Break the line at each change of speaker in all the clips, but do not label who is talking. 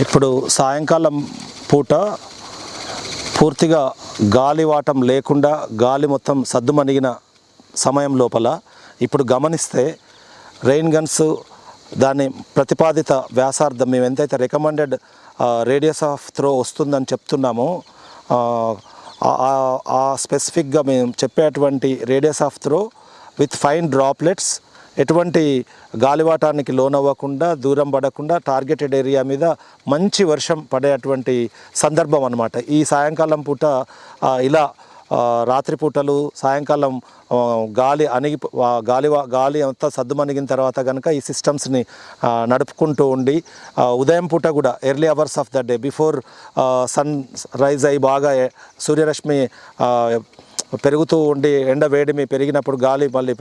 ఇప్పుడు సాయంకాలం పూట పూర్తిగా గాలివాటం లేకుండా గాలి మొత్తం సద్దుమణిగిన సమయం లోపల ఇప్పుడు గమనిస్తే రెయిన్ గన్స్ దాని ప్రతిపాదిత వ్యాసార్థం మేము ఎంతైతే రికమెండెడ్ రేడియస్ ఆఫ్ త్రో వస్తుందని చెప్తున్నామో ఆ స్పెసిఫిక్గా మేము చెప్పేటువంటి radius of throw with fine droplets ఎటువంటి గాలివాటానికి లోనవ్వకుండా దూరం పడకుండా టార్గెటెడ్ ఏరియా మీద మంచి వర్షం పడేటువంటి సందర్భం అన్నమాట. ఈ సాయంకాలం పూట ఇలా రాత్రిపూటలు సాయంకాలం గాలి అంతా సద్దుమణిగిన తర్వాత కనుక ఈ సిస్టమ్స్ని నడుపుకుంటూ ఉండి ఉదయం పూట కూడా early hours of the day before sunrise అయ్యి బాగా సూర్యరశ్మి పెరుగుతూ ఉండి ఎండ వేడిమి పెరిగినప్పుడు గాలి మళ్ళీ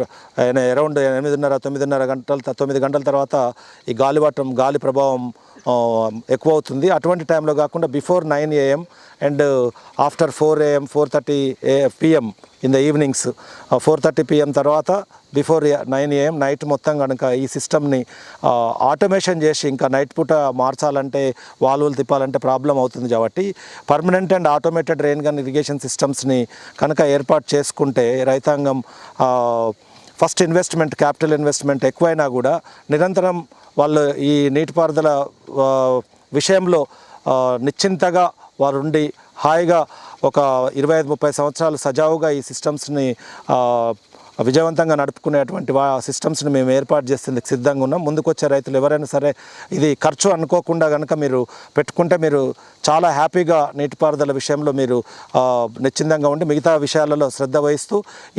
అరౌండ్ 9 గంటల తర్వాత ఈ గాలి ప్రభావం ఎక్కువ అవుతుంది. అటువంటి టైంలో కాకుండా before 9 AM and after 4 AM 4:30 PM in the evenings 4:30 PM తర్వాత బిఫోర్ 9 AM నైట్ మొత్తం కనుక ఈ సిస్టమ్ని ఆటోమేషన్ చేసి ఇంకా నైట్ పూట మార్చాలంటే వాల్వులు తిప్పాలంటే ప్రాబ్లం అవుతుంది కాబట్టి permanent and automated rain gun irrigation సిస్టమ్స్ని కనుక ఏర్పాటు చేసుకుంటే రైతాంగం ఫస్ట్ ఇన్వెస్ట్మెంట్ క్యాపిటల్ ఇన్వెస్ట్మెంట్ ఎక్కువైనా కూడా నిరంతరం వాళ్ళు ఈ నీటిపారుదల విషయంలో నిశ్చింతగా వారుండి హాయిగా ఒక 25-30 సంవత్సరాలు సజావుగా ఈ సిస్టమ్స్ని విజయవంతంగా నడుపుకునేటువంటి సిస్టమ్స్ని మేము ఏర్పాటు చేసేందుకు సిద్ధంగా ఉన్నాం. ముందుకొచ్చే రైతులు ఎవరైనా సరే ఇది ఖర్చు అనుకోకుండా కనుక మీరు పెట్టుకుంటే మీరు చాలా హ్యాపీగా నీటిపారుదల విషయంలో మీరు నిశ్చిందంగా ఉండి మిగతా విషయాలలో శ్రద్ధ వహిస్తూ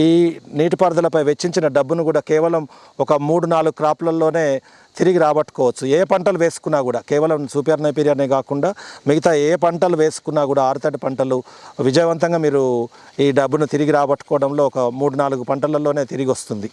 ఈ నీటిపారుదలపై వెచ్చించిన డబ్బును కూడా కేవలం ఒక 3-4 క్రాప్లలోనే తిరిగి రాబట్టుకోవచ్చు. ఏ పంటలు వేసుకున్నా కూడా కేవలం సూపర్ నైపీరియానే కాకుండా మిగతా ఏ పంటలు వేసుకున్నా కూడా ఆరుతడి పంటలు విజయవంతంగా మీరు ఈ డబ్బును తిరిగి రాబట్టుకోవడంలో ఒక 3-4 పంటలలోనే తిరిగి వస్తుంది.